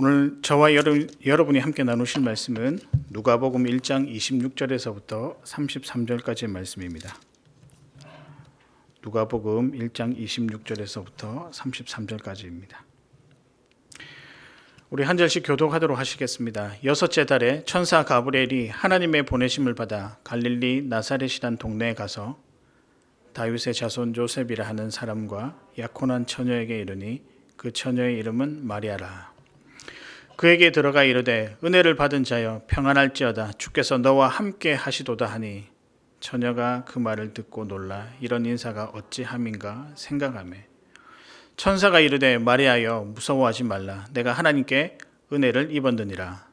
오늘 저와 여러분이 함께 나누실 말씀은 누가복음 1장 26절에서부터 33절까지의 말씀입니다. 누가복음 1장 26절에서부터 33절까지입니다. 우리 한 절씩 교독하도록 하시겠습니다. 여섯째 달에 천사 가브리엘이 하나님의 보내심을 받아 갈릴리 나사렛이란 동네에 가서 다윗의 자손 요셉이라 하는 사람과 약혼한 처녀에게 이르니 그 처녀의 이름은 마리아라. 그에게 들어가 이르되 은혜를 받은 자여 평안할지어다 주께서 너와 함께 하시도다 하니 처녀가 그 말을 듣고 놀라 이런 인사가 어찌함인가 생각하매 천사가 이르되 마리아여 무서워하지 말라 내가 하나님께 은혜를 입었느니라.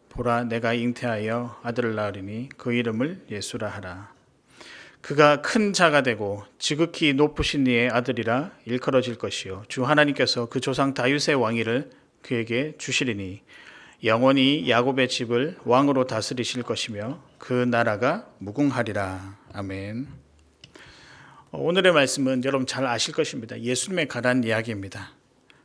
보라 내가 잉태하여 아들을 낳으리니 그 이름을 예수라 하라. 그가 큰 자가 되고 지극히 높으신 이의 아들이라 일컬어질 것이요 주 하나님께서 그 조상 다윗의 왕위를 그에게 주시리니 영원히 야곱의 집을 왕으로 다스리실 것이며 그 나라가 무궁하리라. 아멘. 오늘의 말씀은 여러분 잘 아실 것입니다. 예수님에 관한 이야기입니다.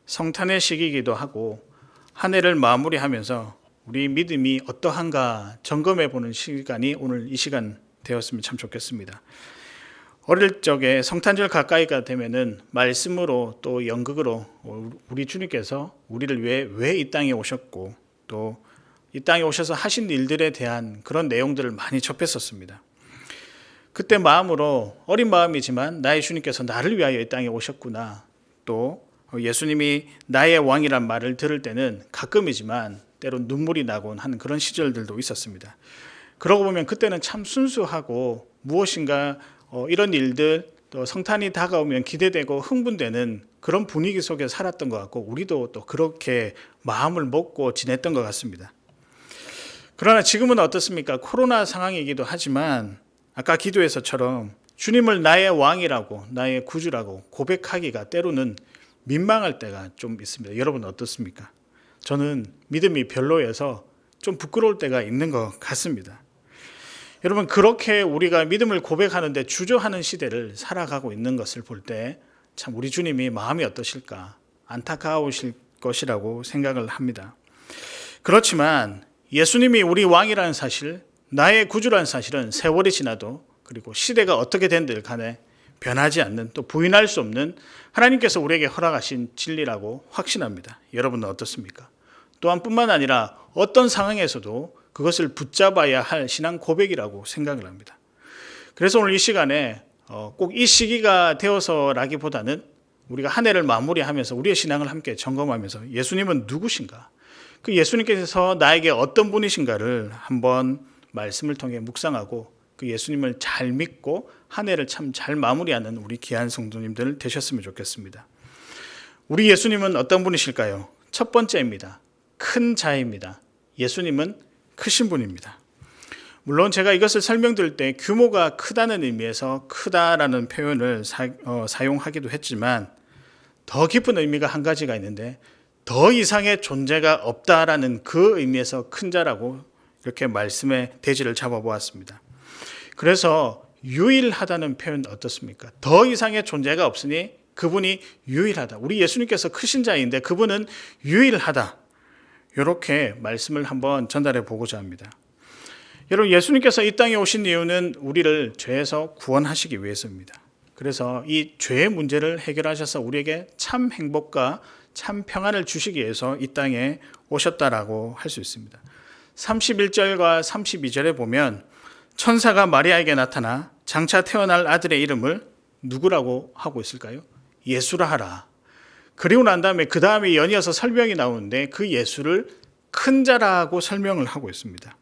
성탄의 시기이기도 하고 한 해를 마무리하면서 우리 믿음이 어떠한가 점검해 보는 시간이 오늘 이 시간 되었으면 참 좋겠습니다. 어릴 적에 성탄절 가까이가 되면은 말씀으로 또 연극으로 우리 주님께서 우리를 위해 왜 이 땅에 오셨고 또 이 땅에 오셔서 하신 일들에 대한 그런 내용들을 많이 접했었습니다. 그때 마음으로 어린 마음이지만 나의 주님께서 나를 위하여 이 땅에 오셨구나. 또 예수님이 나의 왕이란 말을 들을 때는 가끔이지만 때론 눈물이 나곤 하는 그런 시절들도 있었습니다. 그러고 보면 그때는 참 순수하고 무엇인가 이런 일들 또 성탄이 다가오면 기대되고 흥분되는 그런 분위기 속에 살았던 것 같고 우리도 또 그렇게 마음을 먹고 지냈던 것 같습니다. 그러나 지금은 어떻습니까? 코로나 상황이기도 하지만 아까 기도에서처럼 주님을 나의 왕이라고 나의 구주라고 고백하기가 때로는 민망할 때가 좀 있습니다. 여러분 어떻습니까? 저는 믿음이 별로여서 좀 부끄러울 때가 있는 것 같습니다. 여러분 그렇게 우리가 믿음을 고백하는데 주저하는 시대를 살아가고 있는 것을 볼 때 참 우리 주님이 마음이 어떠실까 안타까우실 것이라고 생각을 합니다. 그렇지만 예수님이 우리 왕이라는 사실 나의 구주라는 사실은 세월이 지나도 그리고 시대가 어떻게 된들 간에 변하지 않는 또 부인할 수 없는 하나님께서 우리에게 허락하신 진리라고 확신합니다. 여러분은 어떻습니까? 또한 뿐만 아니라 어떤 상황에서도 그것을 붙잡아야 할 신앙 고백이라고 생각을 합니다. 그래서 오늘 이 시간에 꼭 이 시기가 되어서라기보다는 우리가 한 해를 마무리하면서 우리의 신앙을 함께 점검하면서 예수님은 누구신가? 그 예수님께서 나에게 어떤 분이신가를 한번 말씀을 통해 묵상하고 그 예수님을 잘 믿고 한 해를 참 잘 마무리하는 우리 귀한 성도님들 되셨으면 좋겠습니다. 우리 예수님은 어떤 분이실까요? 첫 번째입니다. 큰 자입니다. 예수님은 크신 분입니다. 물론 제가 이것을 설명드릴 때 규모가 크다는 의미에서 크다라는 표현을 사용하기도 했지만 더 깊은 의미가 한 가지가 있는데 더 이상의 존재가 없다라는 그 의미에서 큰 자라고 이렇게 말씀의 대지를 잡아보았습니다. 그래서 유일하다는 표현 어떻습니까? 더 이상의 존재가 없으니 그분이 유일하다. 우리 예수님께서 크신 자인데 그분은 유일하다. 이렇게 말씀을 한번 전달해 보고자 합니다. 여러분 예수님께서 이 땅에 오신 이유는 우리를 죄에서 구원하시기 위해서입니다. 그래서 이 죄의 문제를 해결하셔서 우리에게 참 행복과 참 평안을 주시기 위해서 이 땅에 오셨다라고 할 수 있습니다. 31절과 32절에 보면 천사가 마리아에게 나타나 장차 태어날 아들의 이름을 누구라고 하고 있을까요? 예수라 하라. 그리고 난 다음에 그 다음에 연이어서 설명이 나오는데 그 예수를 큰 자라고 설명을 하고 있습니다.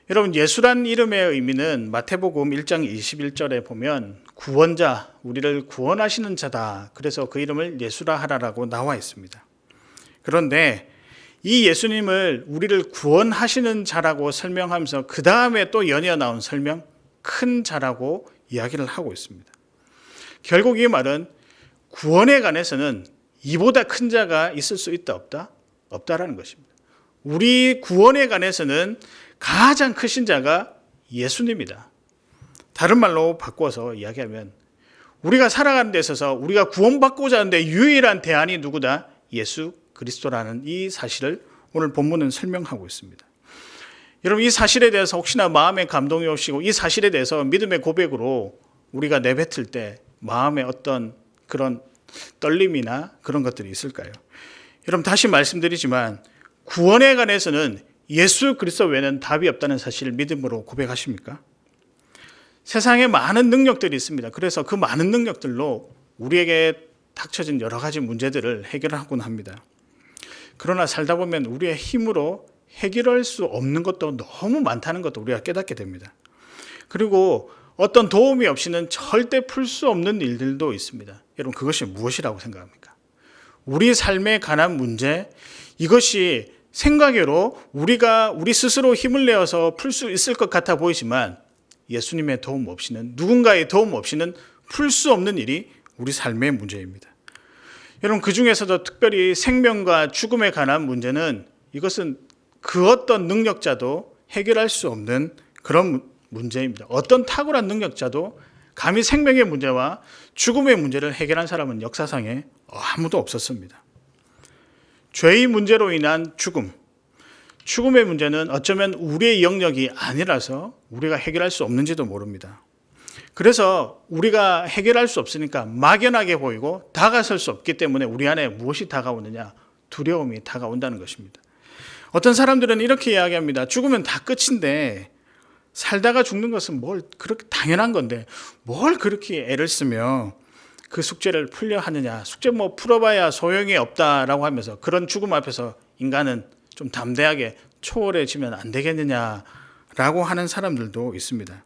여러분 예수란 이름의 의미는 마태복음 1장 21절에 보면 구원자, 우리를 구원하시는 자다. 그래서 그 이름을 예수라 하라라고 나와 있습니다. 그런데 이 예수님을 우리를 구원하시는 자라고 설명하면서 그 다음에 또 연이어 나온 설명 큰 자라고 이야기를 하고 있습니다. 결국 이 말은 구원에 관해서는 이보다 큰 자가 있을 수 있다 없다? 없다라는 것입니다. 우리 구원에 관해서는 가장 크신 자가 예수님이다. 다른 말로 바꿔서 이야기하면 우리가 살아가는 데 있어서 우리가 구원받고자 하는데 유일한 대안이 누구다? 예수 그리스도라는 이 사실을 오늘 본문은 설명하고 있습니다. 여러분, 이 사실에 대해서 혹시나 마음에 감동이 오시고 이 사실에 대해서 믿음의 고백으로 우리가 내뱉을 때 마음에 어떤 그런 떨림이나 그런 것들이 있을까요? 여러분, 다시 말씀드리지만 구원에 관해서는 예수 그리스도 외에는 답이 없다는 사실을 믿음으로 고백하십니까? 세상에 많은 능력들이 있습니다. 그래서 그 많은 능력들로 우리에게 닥쳐진 여러 가지 문제들을 해결하곤 합니다. 그러나 살다 보면 우리의 힘으로 해결할 수 없는 것도 너무 많다는 것도 우리가 깨닫게 됩니다. 그리고 어떤 도움이 없이는 절대 풀 수 없는 일들도 있습니다. 여러분, 그것이 무엇이라고 생각합니까? 우리 삶에 관한 문제, 이것이 생각외로 우리가 우리 스스로 힘을 내어서 풀 수 있을 것 같아 보이지만 예수님의 도움 없이는, 누군가의 도움 없이는 풀 수 없는 일이 우리 삶의 문제입니다. 여러분, 그 중에서도 특별히 생명과 죽음에 관한 문제는 이것은 그 어떤 능력자도 해결할 수 없는 그런 문제입니다. 어떤 탁월한 능력자도 감히 생명의 문제와 죽음의 문제를 해결한 사람은 역사상에 아무도 없었습니다. 죄의 문제로 인한 죽음의 문제는 어쩌면 우리의 영역이 아니라서 우리가 해결할 수 없는지도 모릅니다. 그래서 우리가 해결할 수 없으니까 막연하게 보이고 다가설 수 없기 때문에 우리 안에 무엇이 다가오느냐? 두려움이 다가온다는 것입니다. 어떤 사람들은 이렇게 이야기합니다. 죽으면 다 끝인데 살다가 죽는 것은 뭘 그렇게 당연한 건데 뭘 그렇게 애를 쓰며 그 숙제를 풀려 하느냐? 숙제 뭐 풀어봐야 소용이 없다라고 하면서 그런 죽음 앞에서 인간은 좀 담대하게 초월해지면 안 되겠느냐라고 하는 사람들도 있습니다.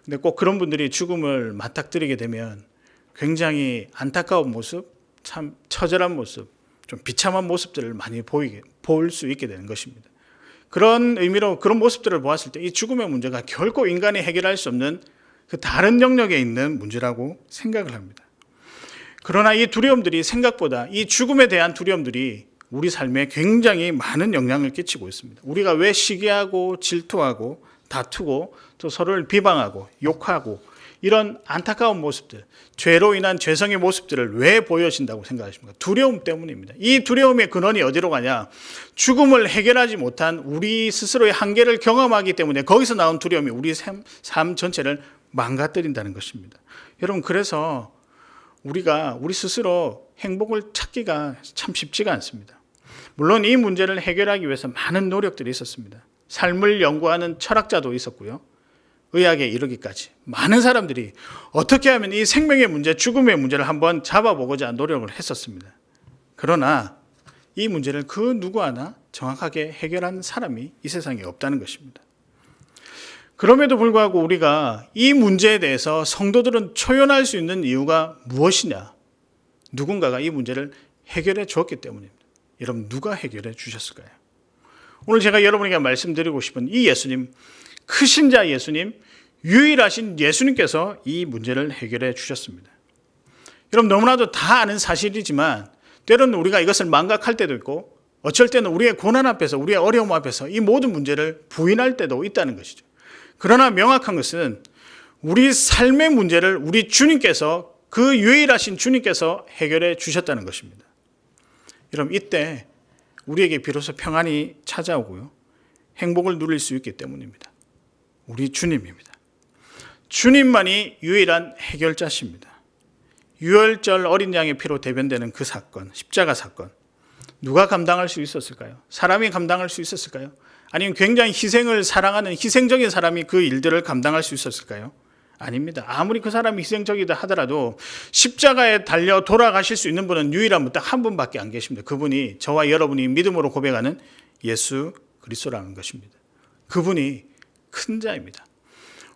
근데 꼭 그런 분들이 죽음을 맞닥뜨리게 되면 굉장히 안타까운 모습, 참 처절한 모습, 좀 비참한 모습들을 많이 볼 수 있게 되는 것입니다. 그런 의미로 그런 모습들을 보았을 때 이 죽음의 문제가 결코 인간이 해결할 수 없는 그 다른 영역에 있는 문제라고 생각을 합니다. 그러나 이 두려움들이 생각보다 이 죽음에 대한 두려움들이 우리 삶에 굉장히 많은 영향을 끼치고 있습니다. 우리가 왜 시기하고 질투하고 다투고 또 서로를 비방하고 욕하고 이런 안타까운 모습들, 죄로 인한 죄성의 모습들을 왜 보여진다고 생각하십니까? 두려움 때문입니다. 이 두려움의 근원이 어디로 가냐? 죽음을 해결하지 못한 우리 스스로의 한계를 경험하기 때문에 거기서 나온 두려움이 우리 삶 전체를 망가뜨린다는 것입니다. 여러분, 그래서 우리가 우리 스스로 행복을 찾기가 참 쉽지가 않습니다. 물론 이 문제를 해결하기 위해서 많은 노력들이 있었습니다. 삶을 연구하는 철학자도 있었고요. 의학에 이르기까지 많은 사람들이 어떻게 하면 이 생명의 문제, 죽음의 문제를 한번 잡아보고자 노력을 했었습니다. 그러나 이 문제를 그 누구 하나 정확하게 해결한 사람이 이 세상에 없다는 것입니다. 그럼에도 불구하고 우리가 이 문제에 대해서 성도들은 초연할 수 있는 이유가 무엇이냐? 누군가가 이 문제를 해결해 주었기 때문입니다. 여러분, 누가 해결해 주셨을까요? 오늘 제가 여러분에게 말씀드리고 싶은 이 예수님, 크신 자 예수님, 유일하신 예수님께서 이 문제를 해결해 주셨습니다. 여러분, 너무나도 다 아는 사실이지만 때로는 우리가 이것을 망각할 때도 있고 어쩔 때는 우리의 고난 앞에서, 우리의 어려움 앞에서 이 모든 문제를 부인할 때도 있다는 것이죠. 그러나 명확한 것은 우리 삶의 문제를 우리 주님께서, 그 유일하신 주님께서 해결해 주셨다는 것입니다. 여러분, 이때 우리에게 비로소 평안이 찾아오고요, 행복을 누릴 수 있기 때문입니다. 우리 주님입니다. 주님만이 유일한 해결자십니다. 유월절 어린 양의 피로 대변되는 그 사건, 십자가 사건, 누가 감당할 수 있었을까요? 사람이 감당할 수 있었을까요? 아니면 굉장히 희생을 사랑하는 희생적인 사람이 그 일들을 감당할 수 있었을까요? 아닙니다. 아무리 그 사람이 희생적이다 하더라도 십자가에 달려 돌아가실 수 있는 분은 유일한 분, 딱 한 분밖에 안 계십니다. 그분이 저와 여러분이 믿음으로 고백하는 예수 그리스도라는 것입니다. 그분이 큰 자입니다.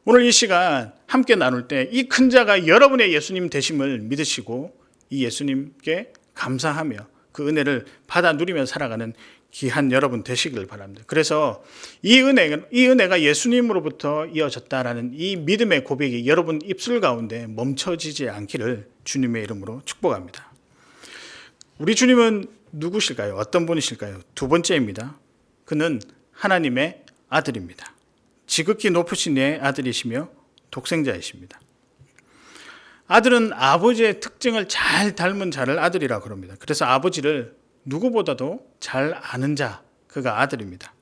오늘 이 시간 함께 나눌 때 이 큰 자가 여러분의 예수님 되심을 믿으시고 이 예수님께 감사하며 그 은혜를 받아 누리며 살아가는 귀한 여러분 되시길 바랍니다. 그래서 이 은혜가 예수님으로부터 이어졌다라는 이 믿음의 고백이 여러분 입술 가운데 멈춰지지 않기를 주님의 이름으로 축복합니다. 우리 주님은 누구실까요? 어떤 분이실까요? 두 번째입니다. 그는 하나님의 아들입니다. 지극히 높으신 이의 아들이시며 독생자이십니다. 아들은 아버지의 특징을 잘 닮은 자를 아들이라고 합니다. 그래서 아버지를 누구보다도 잘 아는 자, 그가 아들입니다.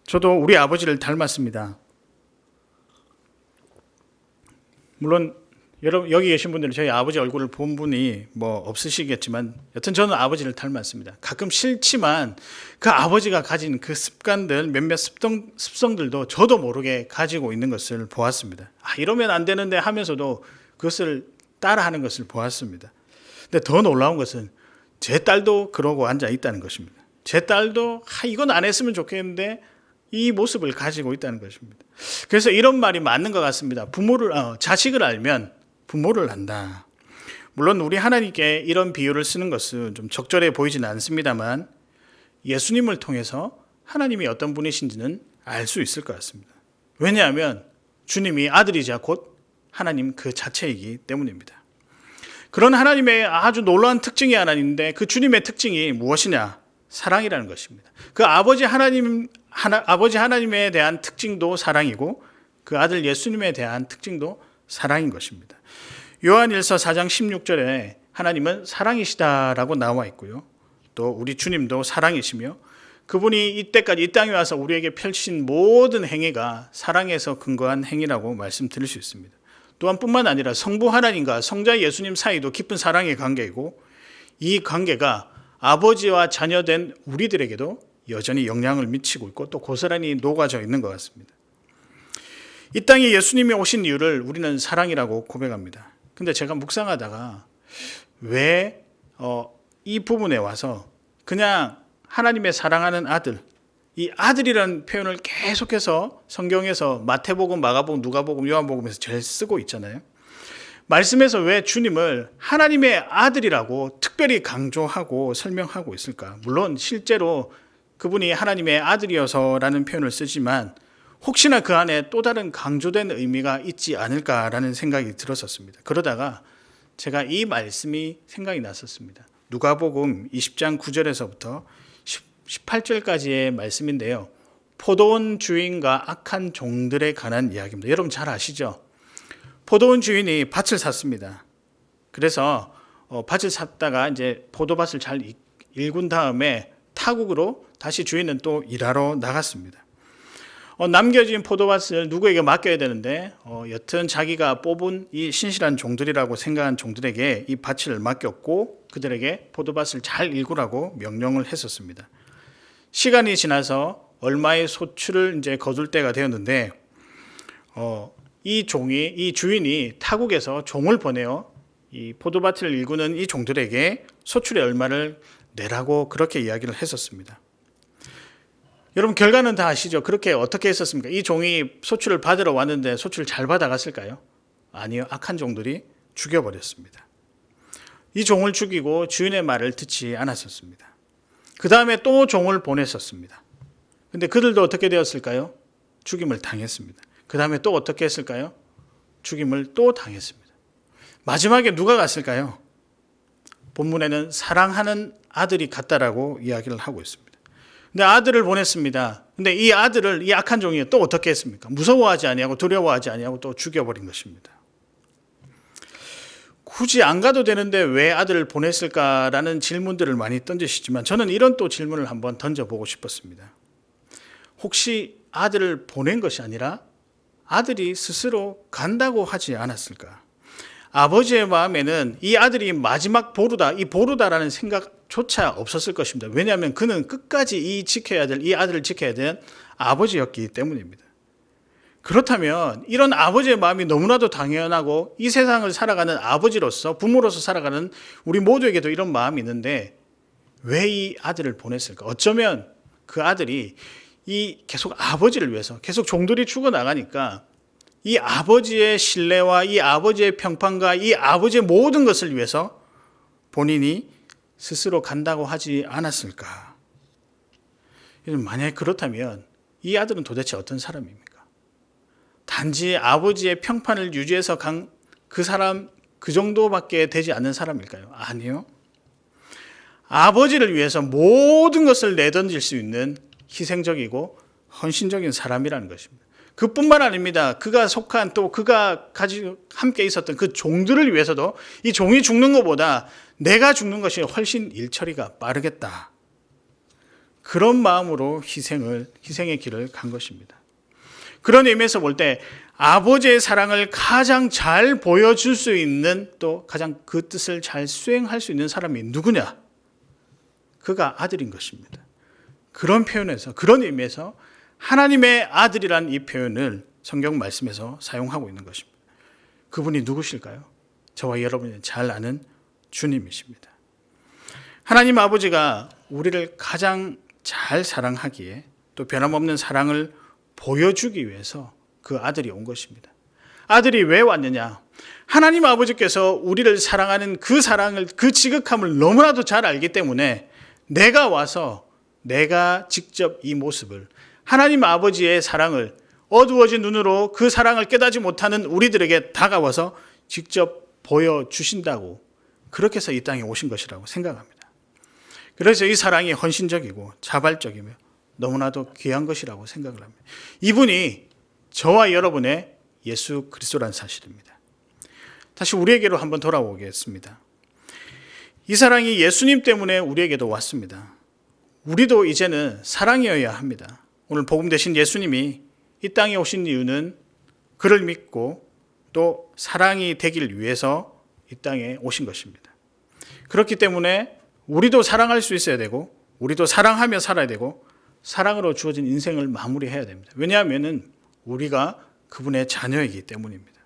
저도 우리 아버지를 닮았습니다. 물론 여러분 여기 계신 분들은 저희 아버지 얼굴을 본 분이 없으시겠지만 여튼 저는 아버지를 닮았습니다. 가끔 싫지만 그 아버지가 가진 그 습관들, 몇몇 습성들도 저도 모르게 가지고 있는 것을 보았습니다. 이러면 안 되는데 하면서도 그것을 따라하는 것을 보았습니다. 근데 더 놀라운 것은 제 딸도 그러고 앉아 있다는 것입니다. 제 딸도 이건 안 했으면 좋겠는데 이 모습을 가지고 있다는 것입니다. 그래서 이런 말이 맞는 것 같습니다. 자식을 알면 부모를 안다. 물론 우리 하나님께 이런 비유를 쓰는 것은 좀 적절해 보이지는 않습니다만 예수님을 통해서 하나님이 어떤 분이신지는 알 수 있을 것 같습니다. 왜냐하면 주님이 아들이자 곧 하나님 그 자체이기 때문입니다. 그런 하나님의 아주 놀라운 특징이 하나 있는데 그 주님의 특징이 무엇이냐? 사랑이라는 것입니다. 그 아버지 하나님에 대한 특징도 사랑이고 그 아들 예수님에 대한 특징도 사랑인 것입니다. 요한일서 4장 16절에 하나님은 사랑이시다라고 나와 있고요. 또 우리 주님도 사랑이시며 그분이 이때까지 이 땅에 와서 우리에게 펼친 모든 행위가 사랑에서 근거한 행위라고 말씀드릴 수 있습니다. 또한 뿐만 아니라 성부 하나님과 성자 예수님 사이도 깊은 사랑의 관계이고 이 관계가 아버지와 자녀된 우리들에게도 여전히 영향을 미치고 있고 또 고스란히 녹아져 있는 것 같습니다. 이 땅에 예수님이 오신 이유를 우리는 사랑이라고 고백합니다. 근데 제가 묵상하다가 왜 이 부분에 와서 그냥 하나님의 사랑하는 아들, 이 아들이라는 표현을 계속해서 성경에서 마태복음, 마가복음, 누가복음, 요한복음에서 제일 쓰고 있잖아요. 말씀에서 왜 주님을 하나님의 아들이라고 특별히 강조하고 설명하고 있을까? 물론 실제로 그분이 하나님의 아들이어서라는 표현을 쓰지만 혹시나 그 안에 또 다른 강조된 의미가 있지 않을까라는 생각이 들었었습니다. 그러다가 제가 이 말씀이 생각이 났었습니다. 누가복음 20장 9절에서부터 18절까지의 말씀인데요. 포도원 주인과 악한 종들에 관한 이야기입니다. 여러분 잘 아시죠? 포도원 주인이 밭을 샀습니다. 그래서 밭을 샀다가 이제 포도밭을 잘 일군 다음에 타국으로 다시 주인은 또 일하러 나갔습니다. 남겨진 포도밭을 누구에게 맡겨야 되는데 여튼 자기가 뽑은 이 신실한 종들이라고 생각한 종들에게 이 밭을 맡겼고 그들에게 포도밭을 잘 일구라고 명령을 했었습니다. 시간이 지나서 얼마의 소출을 이제 거둘 때가 되었는데 이 주인이 타국에서 종을 보내어 이 포도밭을 일구는 이 종들에게 소출의 얼마를 내라고 그렇게 이야기를 했었습니다. 여러분 결과는 다 아시죠? 그렇게 어떻게 했었습니까? 이 종이 소출을 받으러 왔는데 소출을 잘 받아갔을까요? 아니요. 악한 종들이 죽여버렸습니다. 이 종을 죽이고 주인의 말을 듣지 않았었습니다. 그 다음에 또 종을 보냈었습니다. 근데 그들도 어떻게 되었을까요? 죽임을 당했습니다. 그 다음에 또 어떻게 했을까요? 죽임을 또 당했습니다. 마지막에 누가 갔을까요? 본문에는 사랑하는 아들이 갔다라고 이야기를 하고 있습니다. 근데 아들을 보냈습니다. 근데 이 아들을 이 악한 종이 또 어떻게 했습니까? 무서워하지 아니하고 두려워하지 아니하고 또 죽여버린 것입니다. 굳이 안 가도 되는데 왜 아들을 보냈을까라는 질문들을 많이 던지시지만 저는 이런 또 질문을 한번 던져보고 싶었습니다. 혹시 아들을 보낸 것이 아니라 아들이 스스로 간다고 하지 않았을까? 아버지의 마음에는 이 아들이 마지막 보루다, 이 보루다라는 생각조차 없었을 것입니다. 왜냐하면 그는 끝까지 이 아들을 지켜야 될 아버지였기 때문입니다. 그렇다면 이런 아버지의 마음이 너무나도 당연하고 이 세상을 살아가는 아버지로서 부모로서 살아가는 우리 모두에게도 이런 마음이 있는데 왜 이 아들을 보냈을까? 어쩌면 그 아들이 계속 아버지를 위해서 계속 종들이 죽어나가니까 이 아버지의 신뢰와 이 아버지의 평판과 이 아버지의 모든 것을 위해서 본인이 스스로 간다고 하지 않았을까? 만약에 그렇다면 이 아들은 도대체 어떤 사람입니까? 단지 아버지의 평판을 유지해서 간 그 사람 그 정도밖에 되지 않는 사람일까요? 아니요. 아버지를 위해서 모든 것을 내던질 수 있는 희생적이고 헌신적인 사람이라는 것입니다. 그뿐만 아닙니다. 그가 속한 또 그가 가지고 함께 있었던 그 종들을 위해서도 이 종이 죽는 것보다 내가 죽는 것이 훨씬 일처리가 빠르겠다. 그런 마음으로 희생의 길을 간 것입니다. 그런 의미에서 볼 때 아버지의 사랑을 가장 잘 보여줄 수 있는 또 가장 그 뜻을 잘 수행할 수 있는 사람이 누구냐? 그가 아들인 것입니다. 그런 표현에서, 그런 의미에서 하나님의 아들이란 이 표현을 성경 말씀에서 사용하고 있는 것입니다. 그분이 누구실까요? 저와 여러분이 잘 아는 주님이십니다. 하나님 아버지가 우리를 가장 잘 사랑하기에 또 변함없는 사랑을 보여주기 위해서 그 아들이 온 것입니다. 아들이 왜 왔느냐? 하나님 아버지께서 우리를 사랑하는 그 사랑을, 그 지극함을 너무나도 잘 알기 때문에 내가 와서 내가 직접 이 모습을, 하나님 아버지의 사랑을 어두워진 눈으로 그 사랑을 깨닫지 못하는 우리들에게 다가와서 직접 보여주신다고, 그렇게 해서 이 땅에 오신 것이라고 생각합니다. 그래서 이 사랑이 헌신적이고 자발적이며 너무나도 귀한 것이라고 생각을 합니다. 이분이 저와 여러분의 예수 그리스도란 사실입니다. 다시 우리에게로 한번 돌아오겠습니다. 이 사랑이 예수님 때문에 우리에게도 왔습니다. 우리도 이제는 사랑이어야 합니다. 오늘 복음 되신 예수님이 이 땅에 오신 이유는 그를 믿고 또 사랑이 되길 위해서 이 땅에 오신 것입니다. 그렇기 때문에 우리도 사랑할 수 있어야 되고, 우리도 사랑하며 살아야 되고, 사랑으로 주어진 인생을 마무리해야 됩니다. 왜냐하면 우리가 그분의 자녀이기 때문입니다.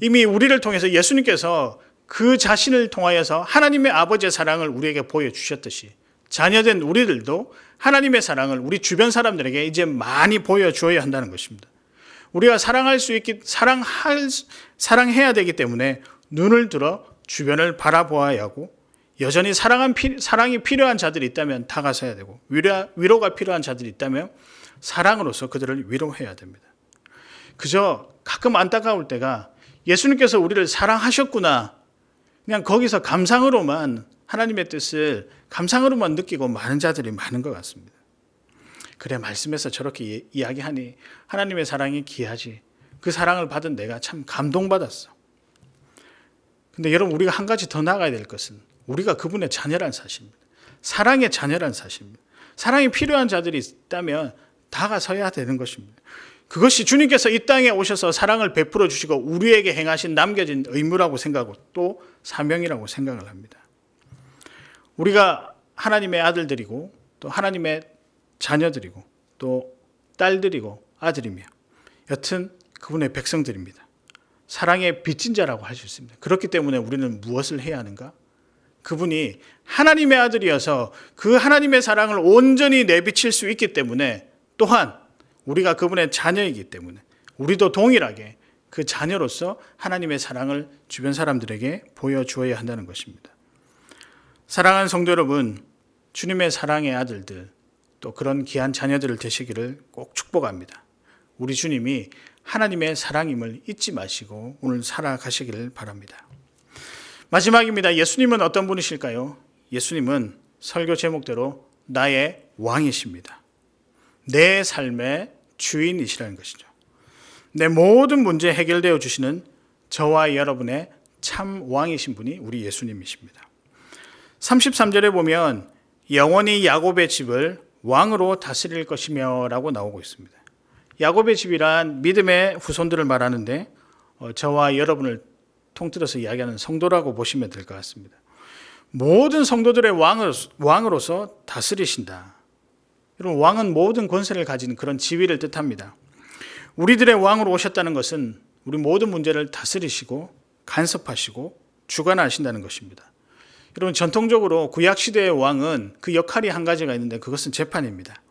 이미 우리를 통해서 예수님께서 그 자신을 통하여서 하나님의 아버지의 사랑을 우리에게 보여주셨듯이 자녀된 우리들도 하나님의 사랑을 우리 주변 사람들에게 이제 많이 보여주어야 한다는 것입니다. 우리가 사랑해야 되기 때문에 눈을 들어 주변을 바라보아야 하고, 여전히 사랑이 필요한 자들이 있다면 다가서야 되고, 위로가 필요한 자들이 있다면 사랑으로서 그들을 위로해야 됩니다. 그저 가끔 안타까울 때가 예수님께서 우리를 사랑하셨구나, 그냥 거기서 감상으로만 하나님의 뜻을 감상으로만 느끼고 많은 자들이 많은 것 같습니다. 그래, 말씀에서 저렇게 이야기하니 하나님의 사랑이 귀하지, 그 사랑을 받은 내가 참 감동받았어. 근데 여러분, 우리가 한 가지 더 나아가야 될 것은 우리가 그분의 자녀란 사실입니다. 사랑의 자녀란 사실입니다. 사랑이 필요한 자들이 있다면 다가서야 되는 것입니다. 그것이 주님께서 이 땅에 오셔서 사랑을 베풀어 주시고 우리에게 행하신 남겨진 의무라고 생각하고 또 사명이라고 생각을 합니다. 우리가 하나님의 아들들이고 또 하나님의 자녀들이고 또 딸들이고 아들이며 여튼 그분의 백성들입니다. 사랑의 빚진 자라고 할 수 있습니다. 그렇기 때문에 우리는 무엇을 해야 하는가? 그분이 하나님의 아들이어서 그 하나님의 사랑을 온전히 내비칠 수 있기 때문에, 또한 우리가 그분의 자녀이기 때문에 우리도 동일하게 그 자녀로서 하나님의 사랑을 주변 사람들에게 보여주어야 한다는 것입니다. 사랑하는 성도 여러분, 주님의 사랑의 아들들, 또 그런 귀한 자녀들을 되시기를 꼭 축복합니다. 우리 주님이 하나님의 사랑임을 잊지 마시고 오늘 살아가시기를 바랍니다. 마지막입니다. 예수님은 어떤 분이실까요? 예수님은 설교 제목대로 나의 왕이십니다. 내 삶의 주인이시라는 것이죠. 내 모든 문제 해결되어 주시는 저와 여러분의 참 왕이신 분이 우리 예수님이십니다. 33절에 보면 영원히 야곱의 집을 왕으로 다스릴 것이며 라고 나오고 있습니다. 야곱의 집이란 믿음의 후손들을 말하는데 저와 여러분을 통틀어서 이야기하는 성도라고 보시면 될 것 같습니다. 모든 성도들의 왕으로서 다스리신다. 여러분, 왕은 모든 권세를 가진 그런 지위를 뜻합니다. 우리들의 왕으로 오셨다는 것은 우리 모든 문제를 다스리시고 간섭하시고 주관하신다는 것입니다. 여러분, 전통적으로 구약시대의 왕은 그 역할이 한 가지가 있는데 그것은 재판입니다.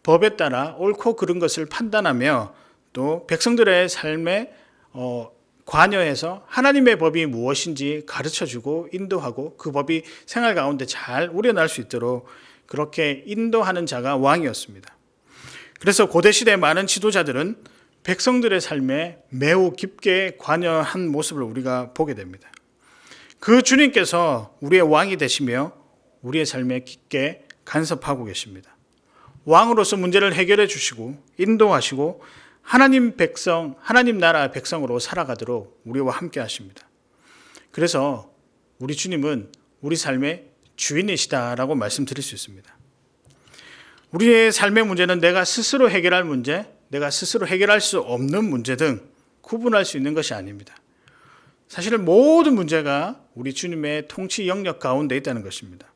법에 따라 옳고 그른 것을 판단하며 또 백성들의 삶에 관여해서 하나님의 법이 무엇인지 가르쳐주고 인도하고 그 법이 생활 가운데 잘 우려날 수 있도록 그렇게 인도하는 자가 왕이었습니다. 그래서 고대시대 많은 지도자들은 백성들의 삶에 매우 깊게 관여한 모습을 우리가 보게 됩니다. 그 주님께서 우리의 왕이 되시며 우리의 삶에 깊게 간섭하고 계십니다. 왕으로서 문제를 해결해 주시고 인도하시고 하나님 백성, 하나님 나라 백성으로 살아가도록 우리와 함께 하십니다. 그래서 우리 주님은 우리 삶의 주인이시다라고 말씀드릴 수 있습니다. 우리의 삶의 문제는 내가 스스로 해결할 문제, 내가 스스로 해결할 수 없는 문제 등 구분할 수 있는 것이 아닙니다. 사실은 모든 문제가 우리 주님의 통치 영역 가운데 있다는 것입니다.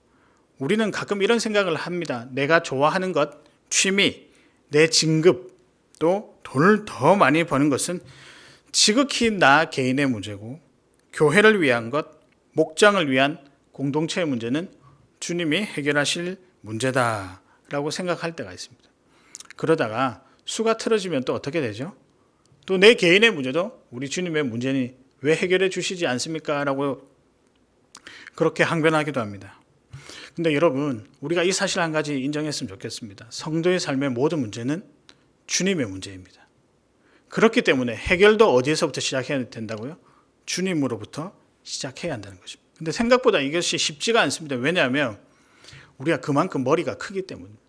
우리는 가끔 이런 생각을 합니다. 내가 좋아하는 것, 취미, 내 진급, 또 돈을 더 많이 버는 것은 지극히 나 개인의 문제고, 교회를 위한 것, 목장을 위한 공동체의 문제는 주님이 해결하실 문제다라고 생각할 때가 있습니다. 그러다가 수가 틀어지면 또 어떻게 되죠? 또 내 개인의 문제도 우리 주님의 문제니 왜 해결해 주시지 않습니까? 라고 그렇게 항변하기도 합니다. 근데 여러분, 우리가 이 사실 한 가지 인정했으면 좋겠습니다. 성도의 삶의 모든 문제는 주님의 문제입니다. 그렇기 때문에 해결도 어디에서부터 시작해야 된다고요? 주님으로부터 시작해야 한다는 것입니다. 근데 생각보다 이것이 쉽지가 않습니다. 왜냐하면 우리가 그만큼 머리가 크기 때문입니다.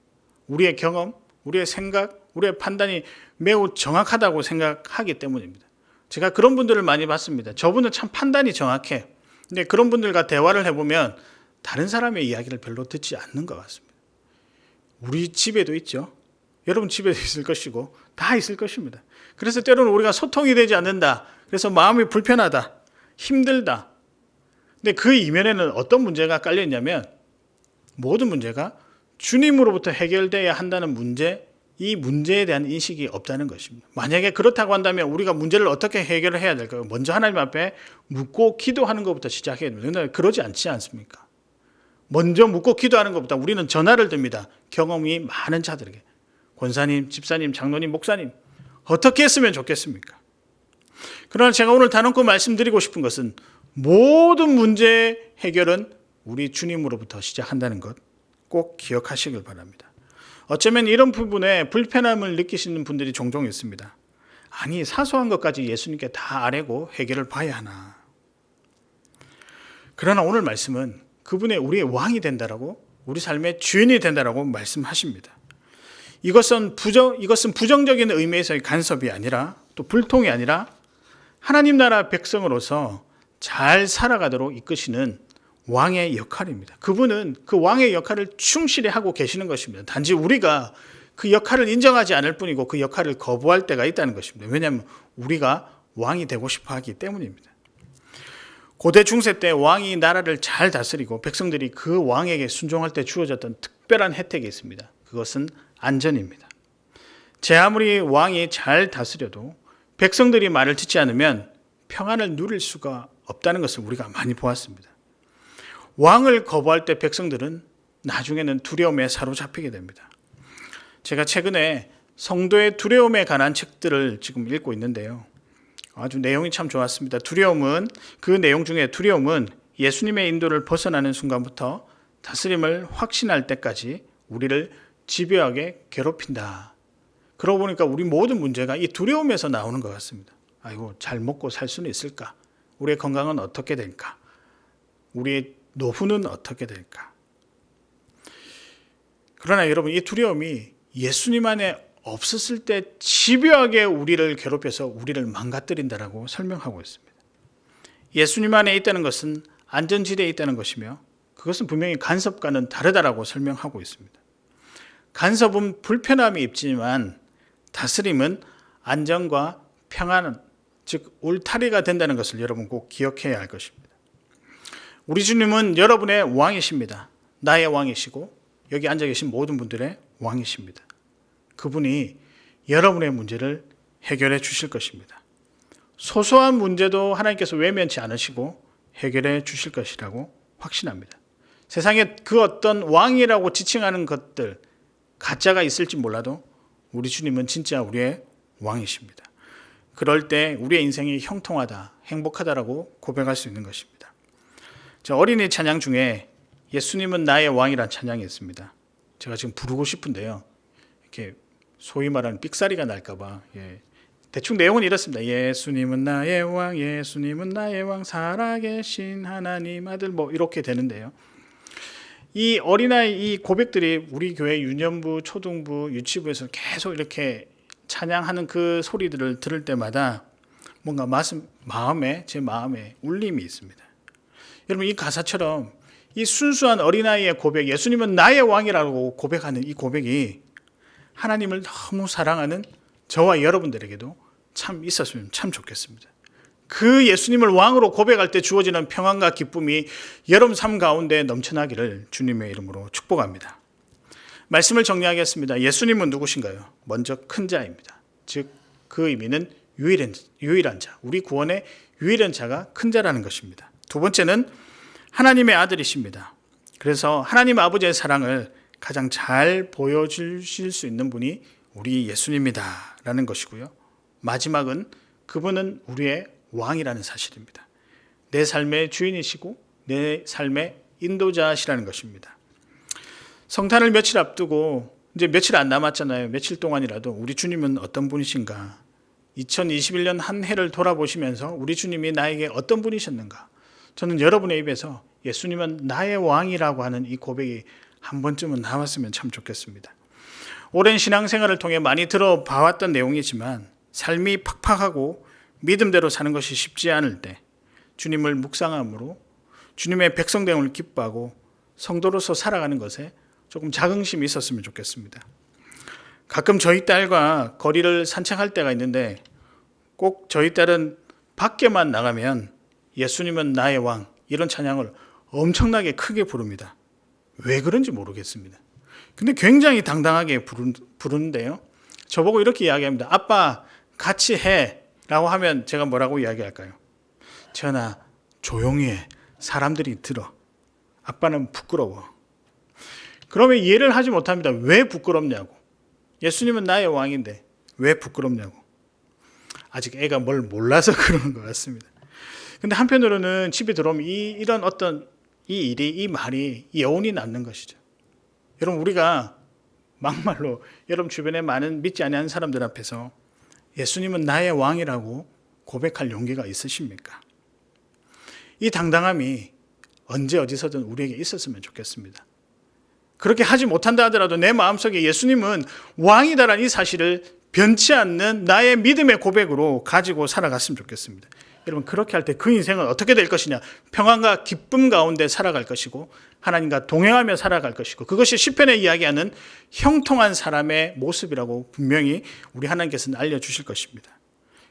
우리의 경험, 우리의 생각, 우리의 판단이 매우 정확하다고 생각하기 때문입니다. 제가 그런 분들을 많이 봤습니다. 저분은 참 판단이 정확해. 근데 그런 분들과 대화를 해보면 다른 사람의 이야기를 별로 듣지 않는 것 같습니다. 우리 집에도 있죠. 여러분 집에도 있을 것이고 다 있을 것입니다. 그래서 때로는 우리가 소통이 되지 않는다. 그래서 마음이 불편하다. 힘들다. 근데 그 이면에는 어떤 문제가 깔려 있냐면 모든 문제가 주님으로부터 해결돼야 한다는 문제, 이 문제에 대한 인식이 없다는 것입니다. 만약에 그렇다고 한다면 우리가 문제를 어떻게 해결을 해야 될까요? 먼저 하나님 앞에 묻고 기도하는 것부터 시작해야 됩니다. 그런데 그러지 않지 않습니까? 먼저 묻고 기도하는 것보다 우리는 전화를 듭니다. 경험이 많은 자들에게. 권사님, 집사님, 장로님, 목사님 어떻게 했으면 좋겠습니까? 그러나 제가 오늘 단언코 말씀드리고 싶은 것은 모든 문제 해결은 우리 주님으로부터 시작한다는 것 꼭 기억하시길 바랍니다. 어쩌면 이런 부분에 불편함을 느끼시는 분들이 종종 있습니다. 아니, 사소한 것까지 예수님께 다 아뢰고 해결을 봐야 하나. 그러나 오늘 말씀은 그분의 우리의 왕이 된다라고, 우리 삶의 주인이 된다라고 말씀하십니다. 이것은 부정적인 의미에서의 간섭이 아니라, 또 불통이 아니라 하나님 나라 백성으로서 잘 살아가도록 이끄시는 왕의 역할입니다. 그분은 그 왕의 역할을 충실히 하고 계시는 것입니다. 단지 우리가 그 역할을 인정하지 않을 뿐이고 그 역할을 거부할 때가 있다는 것입니다. 왜냐하면 우리가 왕이 되고 싶어 하기 때문입니다. 고대 중세 때 왕이 나라를 잘 다스리고 백성들이 그 왕에게 순종할 때 주어졌던 특별한 혜택이 있습니다. 그것은 안전입니다. 제 아무리 왕이 잘 다스려도 백성들이 말을 듣지 않으면 평안을 누릴 수가 없다는 것을 우리가 많이 보았습니다. 왕을 거부할 때 백성들은 나중에는 두려움에 사로잡히게 됩니다. 제가 최근에 성도의 두려움에 관한 책들을 지금 읽고 있는데요. 아주 내용이 참 좋았습니다. 그 내용 중에 두려움은 예수님의 인도를 벗어나는 순간부터 다스림을 확신할 때까지 우리를 집요하게 괴롭힌다. 그러고 보니까 우리 모든 문제가 이 두려움에서 나오는 것 같습니다. 아이고, 잘 먹고 살 수는 있을까? 우리의 건강은 어떻게 될까? 우리의 노후는 어떻게 될까? 그러나 여러분, 이 두려움이 예수님 안에 없었을 때 집요하게 우리를 괴롭혀서 우리를 망가뜨린다라고 설명하고 있습니다. 예수님 안에 있다는 것은 안전지대에 있다는 것이며 그것은 분명히 간섭과는 다르다라고 설명하고 있습니다. 간섭은 불편함이 있지만 다스림은 안정과 평안, 즉 울타리가 된다는 것을 여러분 꼭 기억해야 할 것입니다. 우리 주님은 여러분의 왕이십니다. 나의 왕이시고 여기 앉아 계신 모든 분들의 왕이십니다. 그분이 여러분의 문제를 해결해 주실 것입니다. 소소한 문제도 하나님께서 외면치 않으시고 해결해 주실 것이라고 확신합니다. 세상에 그 어떤 왕이라고 지칭하는 것들, 가짜가 있을지 몰라도 우리 주님은 진짜 우리의 왕이십니다. 그럴 때 우리의 인생이 형통하다, 행복하다라고 고백할 수 있는 것입니다. 어린이 찬양 중에 예수님은 나의 왕이란 찬양이 있습니다. 제가 지금 부르고 싶은데요. 이렇게 소위 말하는 삑사리가 날까봐. 대충 내용은 이렇습니다. 예수님은 나의 왕, 예수님은 나의 왕, 살아계신 하나님 아들, 이렇게 되는데요. 이 어린아이 이 고백들이 우리 교회 유년부, 초등부, 유치부에서 계속 이렇게 찬양하는 그 소리들을 들을 때마다 뭔가 제 마음에 울림이 있습니다. 여러분, 이 가사처럼 이 순수한 어린아이의 고백, 예수님은 나의 왕이라고 고백하는 이 고백이 하나님을 너무 사랑하는 저와 여러분들에게도 참 있었으면 참 좋겠습니다. 그 예수님을 왕으로 고백할 때 주어지는 평안과 기쁨이 여러분 삶 가운데 넘쳐나기를 주님의 이름으로 축복합니다. 말씀을 정리하겠습니다. 예수님은 누구신가요? 먼저 큰 자입니다. 즉 그 의미는 유일한 자, 우리 구원의 유일한 자가 큰 자라는 것입니다. 두 번째는 하나님의 아들이십니다. 그래서 하나님 아버지의 사랑을 가장 잘 보여주실 수 있는 분이 우리 예수님이다 라는 것이고요. 마지막은 그분은 우리의 왕이라는 사실입니다. 내 삶의 주인이시고 내 삶의 인도자시라는 것입니다. 성탄을 며칠 앞두고 이제 며칠 안 남았잖아요. 며칠 동안이라도 우리 주님은 어떤 분이신가? 2021년 한 해를 돌아보시면서 우리 주님이 나에게 어떤 분이셨는가? 저는 여러분의 입에서 예수님은 나의 왕이라고 하는 이 고백이 한 번쯤은 나왔으면 참 좋겠습니다. 오랜 신앙생활을 통해 많이 들어봐왔던 내용이지만 삶이 팍팍하고 믿음대로 사는 것이 쉽지 않을 때 주님을 묵상함으로 주님의 백성됨을 기뻐하고 성도로서 살아가는 것에 조금 자긍심이 있었으면 좋겠습니다. 가끔 저희 딸과 거리를 산책할 때가 있는데 꼭 저희 딸은 밖에만 나가면 예수님은 나의 왕 이런 찬양을 엄청나게 크게 부릅니다. 왜 그런지 모르겠습니다. 근데 굉장히 당당하게 부르는데요. 저보고 이렇게 이야기합니다. 아빠 같이 해 라고 하면 제가 뭐라고 이야기할까요? 재현아 조용히 해. 사람들이 들어. 아빠는 부끄러워. 그러면 이해를 하지 못합니다. 왜 부끄럽냐고. 예수님은 나의 왕인데 왜 부끄럽냐고. 아직 애가 뭘 몰라서 그러는 것 같습니다. 근데 한편으로는 집에 들어오면 이런 어떤 이 말이 여운이 남는 것이죠. 여러분, 우리가 막말로 여러분 주변에 많은 믿지 않는 사람들 앞에서 예수님은 나의 왕이라고 고백할 용기가 있으십니까? 이 당당함이 언제 어디서든 우리에게 있었으면 좋겠습니다. 그렇게 하지 못한다 하더라도 내 마음속에 예수님은 왕이다라는 이 사실을 변치 않는 나의 믿음의 고백으로 가지고 살아갔으면 좋겠습니다. 여러분, 그렇게 할 때 그 인생은 어떻게 될 것이냐? 평안과 기쁨 가운데 살아갈 것이고 하나님과 동행하며 살아갈 것이고 그것이 시편에 이야기하는 형통한 사람의 모습이라고 분명히 우리 하나님께서는 알려주실 것입니다.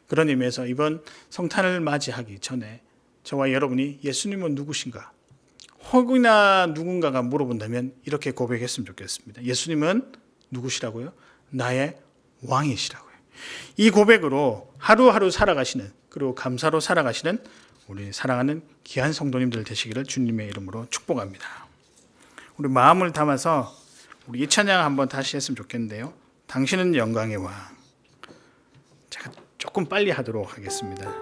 그런 의미에서 이번 성탄을 맞이하기 전에 저와 여러분이 예수님은 누구신가? 혹이나 누군가가 물어본다면 이렇게 고백했으면 좋겠습니다. 예수님은 누구시라고요? 나의 왕이시라고요. 이 고백으로 하루하루 살아가시는 그리고 감사로 살아가시는 우리 사랑하는 귀한 성도님들 되시기를 주님의 이름으로 축복합니다. 우리 마음을 담아서 우리 이 찬양 한번 다시 했으면 좋겠는데요. 당신은 영광의 왕. 제가 조금 빨리 하도록 하겠습니다.